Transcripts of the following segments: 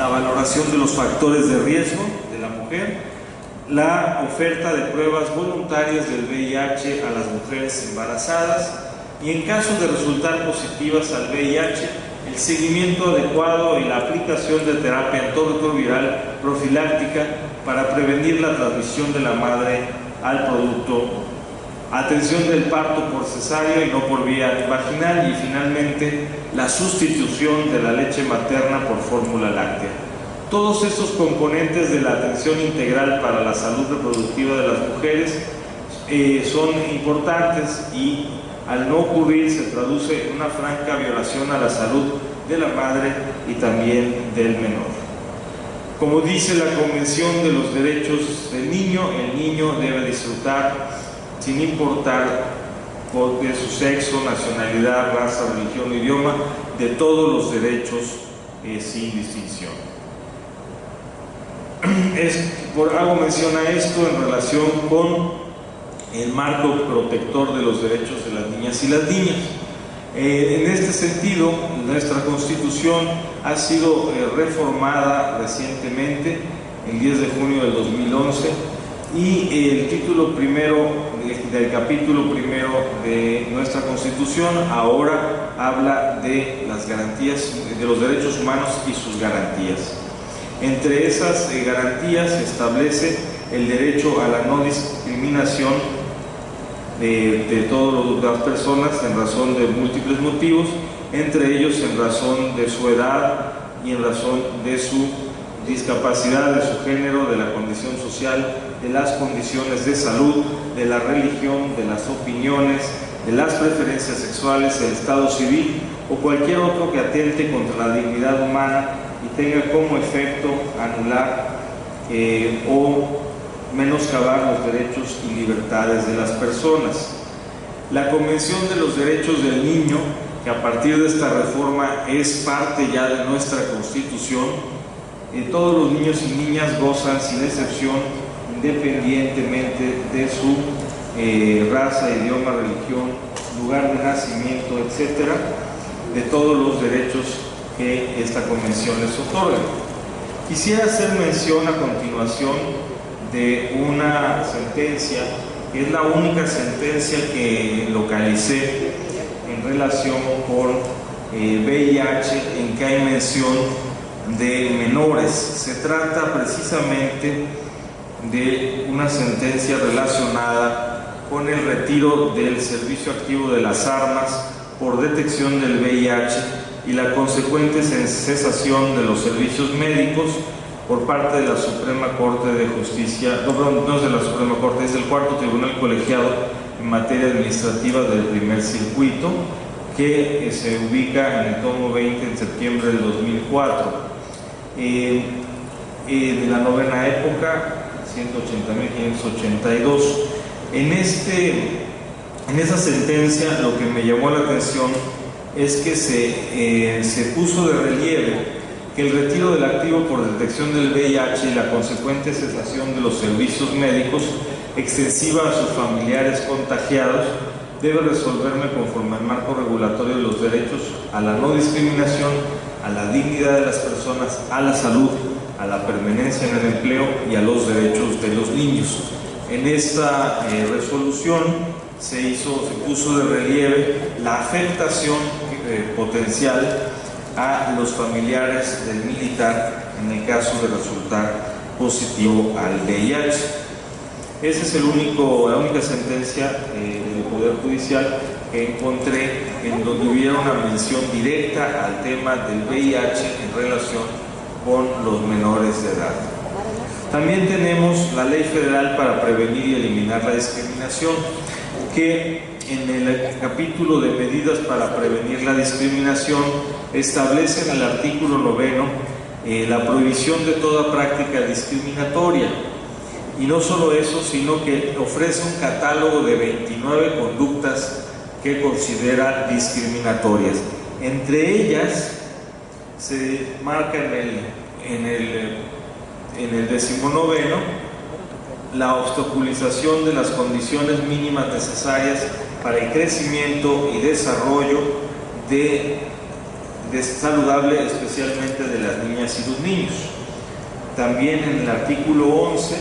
la valoración de los factores de riesgo de la mujer, la oferta de pruebas voluntarias del VIH a las mujeres embarazadas y, en caso de resultar positivas al VIH, el seguimiento adecuado y la aplicación de terapia antirretroviral profiláctica para prevenir la transmisión de la madre al producto, atención del parto por cesárea y no por vía vaginal, y finalmente la sustitución de la leche materna por fórmula láctea. Todos estos componentes de la atención integral para la salud reproductiva de las mujeres son importantes y, al no ocurrir, se traduce en una franca violación a la salud de la madre y también del menor. Como dice la Convención de los Derechos del Niño, el niño debe disfrutar, sin importar de su sexo, nacionalidad, raza, religión o idioma, de todos los derechos sin distinción. Hago mención a esto en relación con el marco protector de los derechos de las niñas y las niñas. En este sentido, nuestra Constitución ha sido reformada recientemente, el 10 de junio del 2011, y el título primero del capítulo primero de nuestra Constitución ahora habla de las garantías, de los derechos humanos y sus garantías. Entre esas garantías se establece el derecho a la no discriminación de todas las personas en razón de múltiples motivos, entre ellos en razón de su edad y en razón de su discapacidad, de su género, de la condición social, de las condiciones de salud, de la religión, de las opiniones, de las preferencias sexuales, el estado civil o cualquier otro que atente contra la dignidad humana y tenga como efecto anular o menoscabar los derechos y libertades de las personas. La Convención de los Derechos del Niño, que a partir de esta reforma es parte ya de nuestra Constitución, todos los niños y niñas gozan sin excepción, independientemente de su raza, idioma, religión, lugar de nacimiento, etcétera, de todos los derechos que esta convención les otorga. Quisiera hacer mención a continuación de una sentencia, que es la única sentencia que localicé en relación con VIH en que hay mención de menores. Se trata precisamente de una sentencia relacionada con el retiro del servicio activo de las armas por detección del VIH y la consecuente cesación de los servicios médicos por parte de la Suprema Corte de Justicia, no es de la Suprema Corte, es del Cuarto Tribunal Colegiado en materia administrativa del primer circuito, que se ubica en el tomo 20 en septiembre del 2004. De la novena época, 180.582. En esa sentencia, lo que me llamó la atención es que se puso de relieve que el retiro del activo por detección del VIH y la consecuente cesación de los servicios médicos extensiva a sus familiares contagiados debe resolverme conforme al marco regulatorio de los derechos a la no discriminación, a la dignidad de las personas, a la salud, a la permanencia en el empleo y a los derechos de los niños. En esta resolución se puso de relieve la afectación potencial a los familiares del militar en el caso de resultar positivo al VIH. Esa es la única sentencia del Poder Judicial que encontré en donde hubiera una mención directa al tema del VIH en relación con los menores de edad. También tenemos la Ley Federal para prevenir y eliminar la discriminación, que en el capítulo de medidas para prevenir la discriminación establece en el artículo 9 la prohibición de toda práctica discriminatoria. Y no solo eso, sino que ofrece un catálogo de 29 conductas que considera discriminatorias. Entre ellas se marca en el 19º la obstaculización de las condiciones mínimas necesarias para el crecimiento y desarrollo de saludable, especialmente de las niñas y los niños. También en el artículo 11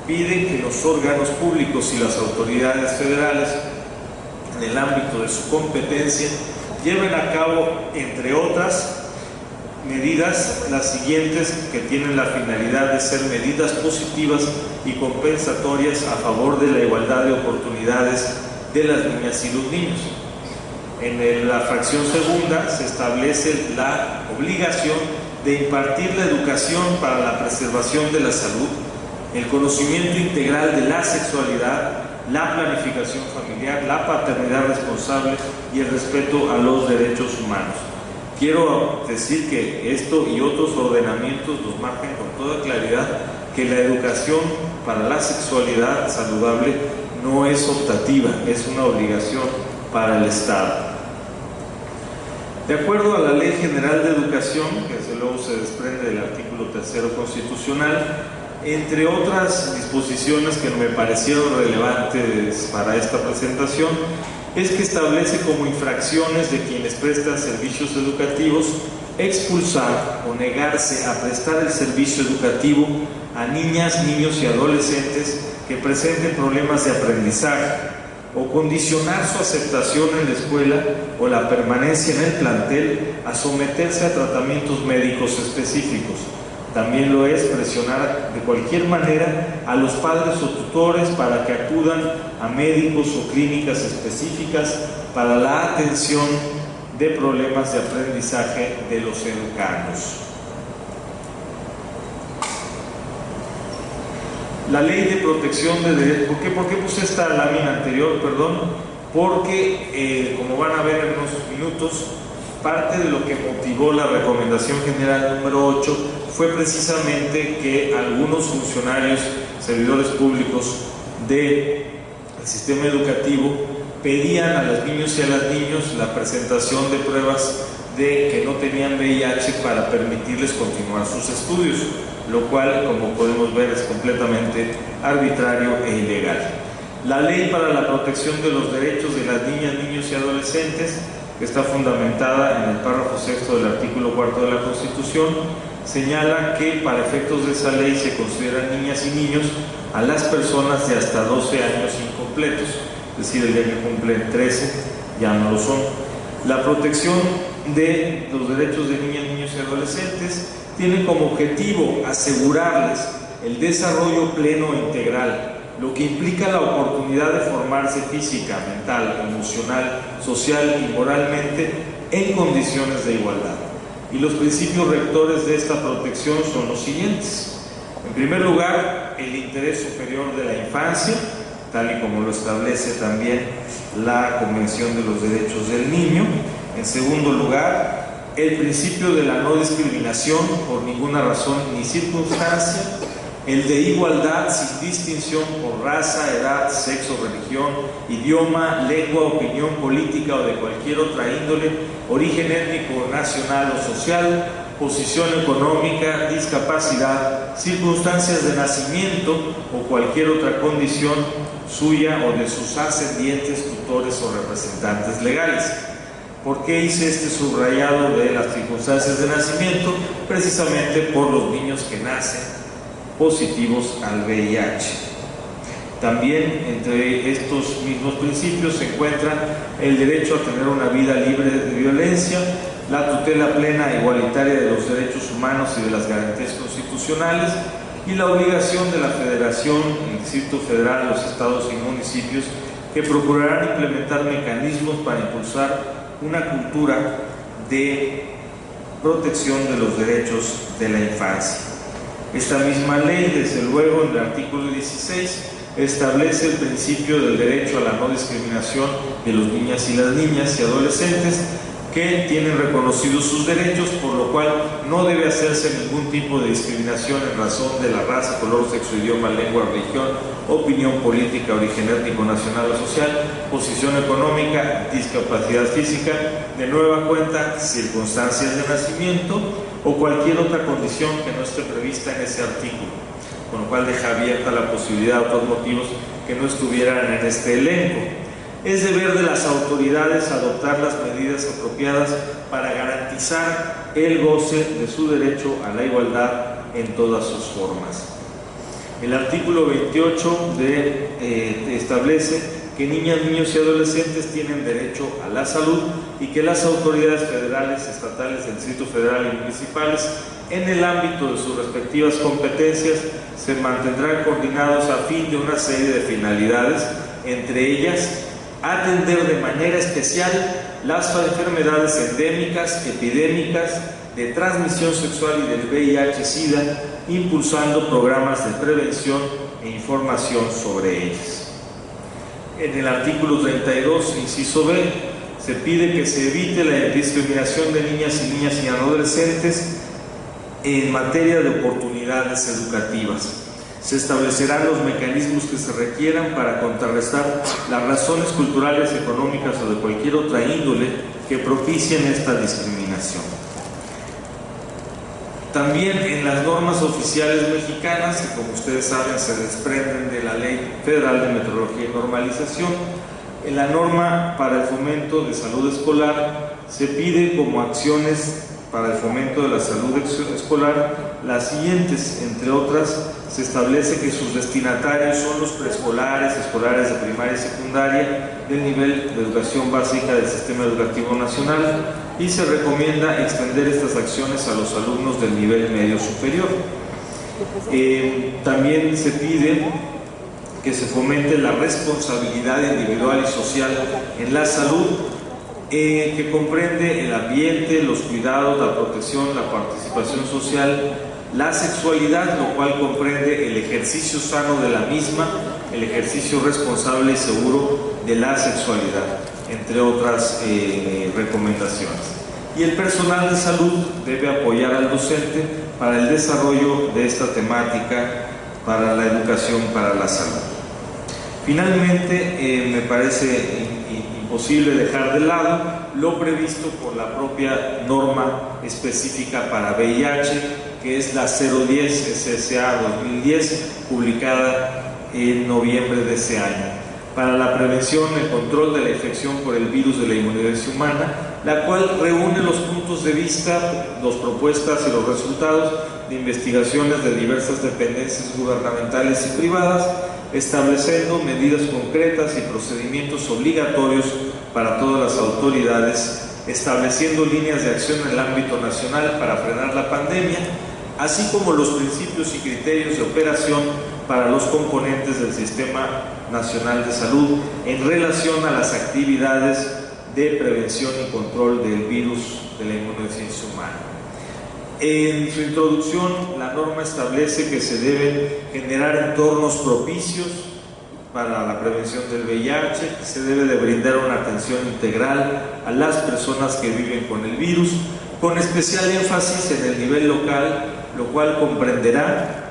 pide que los órganos públicos y las autoridades federales, en el ámbito de su competencia, lleven a cabo, entre otras medidas, las siguientes, que tienen la finalidad de ser medidas positivas y compensatorias a favor de la igualdad de oportunidades de las niñas y los niños. En la fracción segunda se establece la obligación de impartir la educación para la preservación de la salud, el conocimiento integral de la sexualidad, la planificación familiar, la paternidad responsable y el respeto a los derechos humanos. Quiero decir que esto y otros ordenamientos nos marcan con toda claridad que la educación para la sexualidad saludable no es optativa, es una obligación para el Estado. De acuerdo a la Ley General de Educación, que desde luego se desprende del artículo 3 constitucional, entre otras disposiciones que me parecieron relevantes para esta presentación, es que establece como infracciones de quienes prestan servicios educativos expulsar o negarse a prestar el servicio educativo a niñas, niños y adolescentes que presenten problemas de aprendizaje, o condicionar su aceptación en la escuela o la permanencia en el plantel a someterse a tratamientos médicos específicos. También lo es presionar de cualquier manera a los padres o tutores para que acudan a médicos o clínicas específicas para la atención de problemas de aprendizaje de los educandos. La Ley de Protección de Derechos. ¿Por qué puse esta lámina anterior? Porque, como van a ver en unos minutos, parte de lo que motivó la recomendación general número 8 fue precisamente que algunos funcionarios, servidores públicos del sistema educativo pedían a los niños y a las niñas la presentación de pruebas de que no tenían VIH para permitirles continuar sus estudios, lo cual, como podemos ver, es completamente arbitrario e ilegal. La Ley para la Protección de los Derechos de las Niñas, Niños y Adolescentes, que está fundamentada en el párrafo 6 del artículo 4 de la Constitución, señala que para efectos de esa ley se consideran niñas y niños a las personas de hasta 12 años incompletos, es decir, el día que cumplen 13 ya no lo son. La protección de los derechos de niñas, niños y adolescentes tiene como objetivo asegurarles el desarrollo pleno e integral, lo que implica la oportunidad de formarse física, mental, emocional, social y moralmente en condiciones de igualdad. Y los principios rectores de esta protección son los siguientes. En primer lugar, el interés superior de la infancia, tal y como lo establece también la Convención de los Derechos del Niño. En segundo lugar, el principio de la no discriminación por ninguna razón ni circunstancia, el de igualdad sin distinción por raza, edad, sexo, religión, idioma, lengua, opinión política o de cualquier otra índole, origen étnico, nacional o social, posición económica, discapacidad, circunstancias de nacimiento o cualquier otra condición suya o de sus ascendientes, tutores o representantes legales. ¿Por qué hice este subrayado de las circunstancias de nacimiento? Precisamente por los niños que nacen positivos al VIH. También entre estos mismos principios se encuentra el derecho a tener una vida libre de violencia, la tutela plena e igualitaria de los derechos humanos y de las garantías constitucionales, y la obligación de la Federación, el Distrito Federal, los estados y municipios que procurarán implementar mecanismos para impulsar una cultura de protección de los derechos de la infancia. Esta misma ley, desde luego, en el artículo 16, establece el principio del derecho a la no discriminación de las niñas y adolescentes que tienen reconocidos sus derechos, por lo cual no debe hacerse ningún tipo de discriminación en razón de la raza, color, sexo, idioma, lengua, religión, opinión política, origen étnico, nacional o social, posición económica, discapacidad física, de nueva cuenta, circunstancias de nacimiento o cualquier otra condición que no esté prevista en ese artículo, con lo cual deja abierta la posibilidad de otros motivos que no estuvieran en este elenco. Es deber de las autoridades adoptar las medidas apropiadas para garantizar el goce de su derecho a la igualdad en todas sus formas. El artículo 28 establece que niñas, niños y adolescentes tienen derecho a la salud y que las autoridades federales, estatales, del Distrito Federal y municipales, en el ámbito de sus respectivas competencias, se mantendrán coordinados a fin de una serie de finalidades, entre ellas, atender de manera especial las enfermedades endémicas, epidémicas, de transmisión sexual y del VIH-Sida, impulsando programas de prevención e información sobre ellas. En el artículo 32, inciso B, se pide que se evite la discriminación de niñas y adolescentes en materia de oportunidades educativas. Se establecerán los mecanismos que se requieran para contrarrestar las razones culturales, económicas o de cualquier otra índole que propicien esta discriminación. También en las normas oficiales mexicanas, que como ustedes saben se desprenden de la Ley Federal de Metrología y Normalización, en la norma para el fomento de salud escolar se pide como acciones para el fomento de la salud escolar las siguientes, entre otras, se establece que sus destinatarios son los preescolares, escolares de primaria y secundaria del nivel de educación básica del Sistema Educativo Nacional, y se recomienda extender estas acciones a los alumnos del nivel medio superior. También se pide que se fomente la responsabilidad individual y social en la salud, que comprende el ambiente, los cuidados, la protección, la participación social, la sexualidad, lo cual comprende el ejercicio sano de la misma, el ejercicio responsable y seguro de la sexualidad, entre otras recomendaciones. Y el personal de salud debe apoyar al docente para el desarrollo de esta temática para la educación para la salud. Finalmente, me parece imposible dejar de lado lo previsto por la propia norma específica para VIH, que es la 010 SSA 2010, publicada en noviembre de ese año, para la prevención y el control de la infección por el virus de la inmunodeficiencia humana, la cual reúne los puntos de vista, las propuestas y los resultados de investigaciones de diversas dependencias gubernamentales y privadas, estableciendo medidas concretas y procedimientos obligatorios para todas las autoridades, estableciendo líneas de acción en el ámbito nacional para frenar la pandemia, así como los principios y criterios de operación para los componentes del Sistema Nacional de Salud en relación a las actividades de prevención y control del virus de la inmunodeficiencia humana. En su introducción, la norma establece que se deben generar entornos propicios para la prevención del VIH, que se debe de brindar una atención integral a las personas que viven con el virus, con especial énfasis en el nivel local, lo cual comprenderá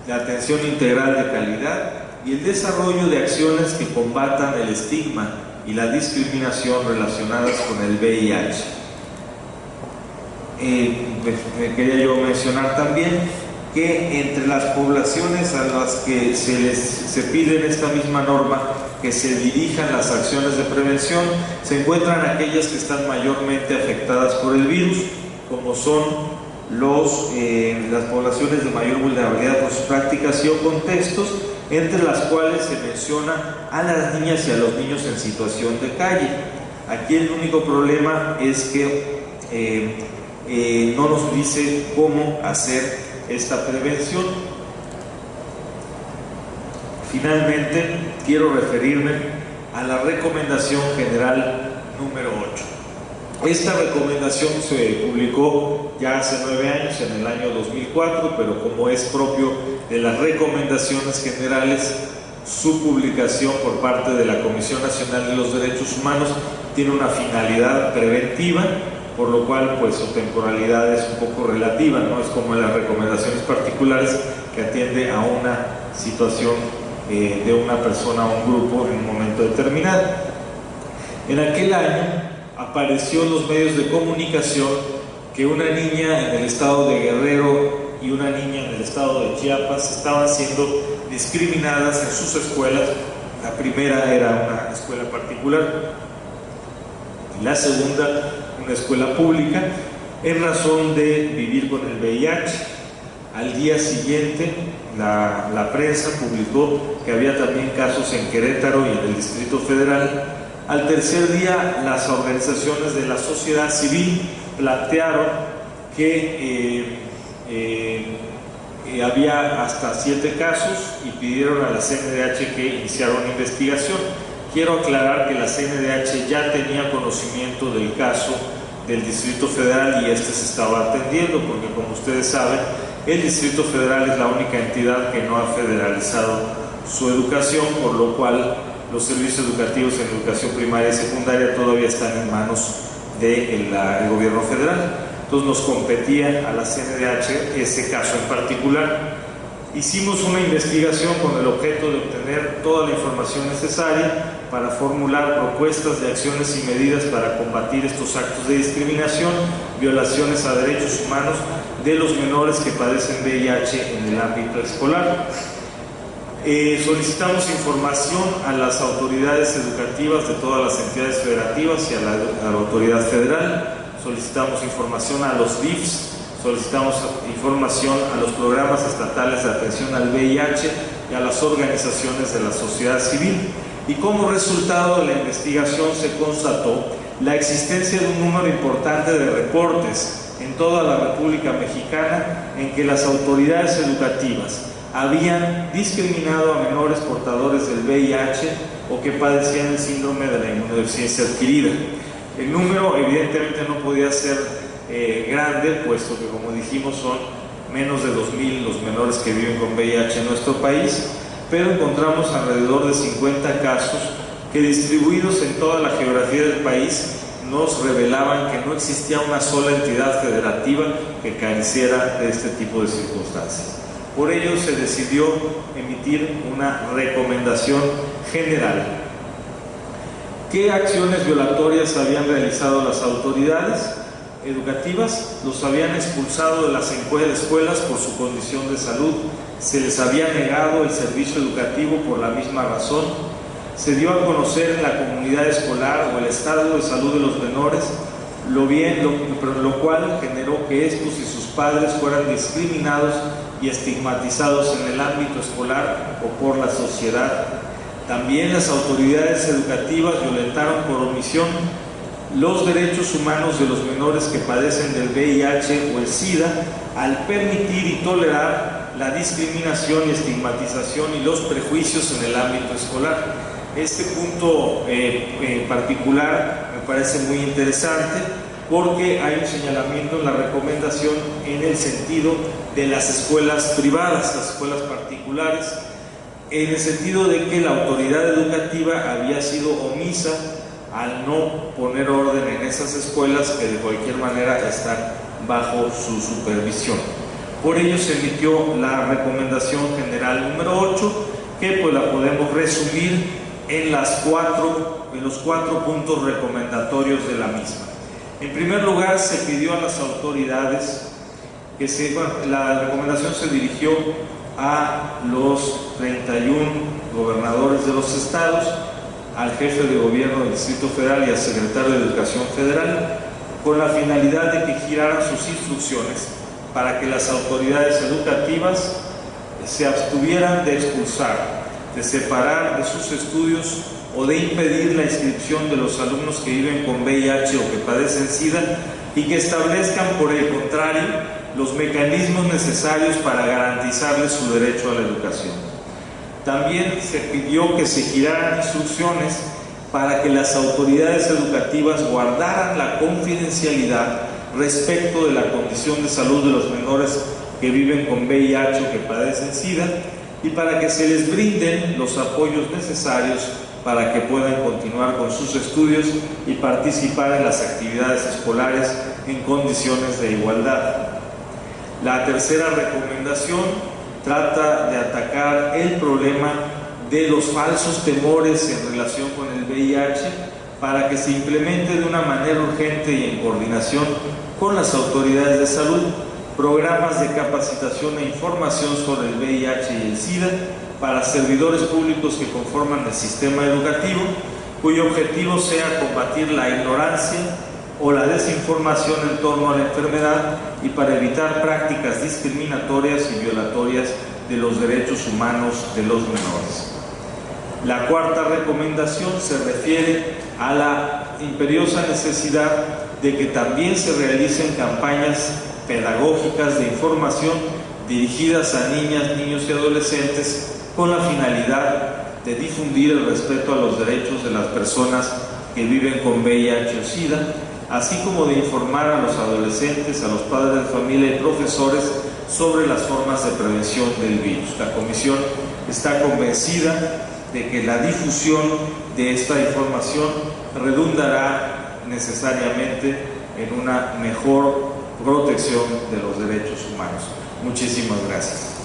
la atención integral de calidad y el desarrollo de acciones que combatan el estigma y la discriminación relacionadas con el VIH. Quería yo mencionar también que entre las poblaciones a las que se pide en esta misma norma que se dirijan las acciones de prevención se encuentran aquellas que están mayormente afectadas por el virus, como son las poblaciones de mayor vulnerabilidad por sus prácticas y o contextos, entre las cuales se menciona a las niñas y a los niños en situación de calle. Aquí el único problema es que no nos dice cómo hacer esta prevención. Finalmente, quiero referirme a la recomendación general número 8. Esta recomendación se publicó ya hace 9 años, en el año 2004, pero como es propio de las recomendaciones generales, su publicación por parte de la Comisión Nacional de los Derechos Humanos tiene una finalidad preventiva, por lo cual pues su temporalidad es un poco relativa, no es como en las recomendaciones particulares que atiende a una situación de una persona o un grupo en un momento determinado. En aquel año apareció en los medios de comunicación que una niña en el estado de Guerrero y una niña en el estado de Chiapas estaban siendo discriminadas en sus escuelas La primera era una escuela particular y la segunda una escuela pública, en razón de vivir con el VIH. Al día siguiente la prensa publicó que había también casos en Querétaro y en el Distrito Federal. Al tercer día, las organizaciones de la sociedad civil plantearon que había hasta 7 casos y pidieron a la CNDH que iniciara una investigación. Quiero aclarar que la CNDH ya tenía conocimiento del caso del Distrito Federal y este se estaba atendiendo, porque como ustedes saben, el Distrito Federal es la única entidad que no ha federalizado su educación, por lo cual los servicios educativos en educación primaria y secundaria todavía están en manos del gobierno federal. Entonces nos competía a la CNDH ese caso en particular. Hicimos una investigación con el objeto de obtener toda la información necesaria para formular propuestas de acciones y medidas para combatir estos actos de discriminación, violaciones a derechos humanos de los menores que padecen VIH en el ámbito escolar. Solicitamos información a las autoridades educativas de todas las entidades federativas y a la autoridad federal. Solicitamos información a los DIFs, solicitamos información a los programas estatales de atención al VIH y a las organizaciones de la sociedad civil. Y como resultado de la investigación se constató la existencia de un número importante de reportes en toda la República Mexicana en que las autoridades educativas habían discriminado a menores portadores del VIH o que padecían el síndrome de la inmunodeficiencia adquirida. El número evidentemente no podía ser grande, puesto que, como dijimos, son menos de 2,000 los menores que viven con VIH en nuestro país, pero encontramos alrededor de 50 casos que, distribuidos en toda la geografía del país, nos revelaban que no existía una sola entidad federativa que careciera de este tipo de circunstancias. Por ello se decidió emitir una recomendación general. ¿Qué acciones violatorias habían realizado las autoridades educativas? Los habían expulsado de las escuelas por su condición de salud, se les había negado el servicio educativo por la misma razón, se dio a conocer en la comunidad escolar o el estado de salud de los menores, lo cual generó que estos y sus padres fueran discriminados y estigmatizados en el ámbito escolar o por la sociedad. También las autoridades educativas violentaron por omisión los derechos humanos de los menores que padecen del VIH o el SIDA al permitir y tolerar la discriminación y estigmatización y los prejuicios en el ámbito escolar. Este punto en particular me parece muy interesante porque hay un señalamiento en la recomendación en el sentido de las escuelas privadas, las escuelas particulares, en el sentido de que la autoridad educativa había sido omisa al no poner orden en esas escuelas que de cualquier manera están bajo su supervisión. Por ello se emitió la recomendación general número 8, que pues la podemos resumir en los 4 puntos recomendatorios de la misma. En primer lugar, se pidió a las autoridades que la recomendación se dirigió a los 31 gobernadores de los estados, al jefe de gobierno del Distrito Federal y al secretario de Educación Federal, con la finalidad de que giraran sus instrucciones para que las autoridades educativas se abstuvieran de expulsar, de separar de sus estudios o de impedir la inscripción de los alumnos que viven con VIH o que padecen SIDA, y que establezcan, por el contrario, los mecanismos necesarios para garantizarles su derecho a la educación. También se pidió que se giraran instrucciones para que las autoridades educativas guardaran la confidencialidad respecto de la condición de salud de los menores que viven con VIH o que padecen SIDA, y para que se les brinden los apoyos necesarios para que puedan continuar con sus estudios y participar en las actividades escolares en condiciones de igualdad. La tercera recomendación trata de atacar el problema de los falsos temores en relación con el VIH para que se implemente de una manera urgente y en coordinación con las autoridades de salud programas de capacitación e información sobre el VIH y el SIDA para servidores públicos que conforman el sistema educativo, cuyo objetivo sea combatir la ignorancia o la desinformación en torno a la enfermedad y para evitar prácticas discriminatorias y violatorias de los derechos humanos de los menores. La cuarta recomendación se refiere a la imperiosa necesidad de que también se realicen campañas pedagógicas de información dirigidas a niñas, niños y adolescentes con la finalidad de difundir el respeto a los derechos de las personas que viven con VIH o SIDA, así como de informar a los adolescentes, a los padres de familia y profesores sobre las formas de prevención del virus. La Comisión está convencida de que la difusión de esta información redundará necesariamente en una mejor protección de los derechos humanos. Muchísimas gracias.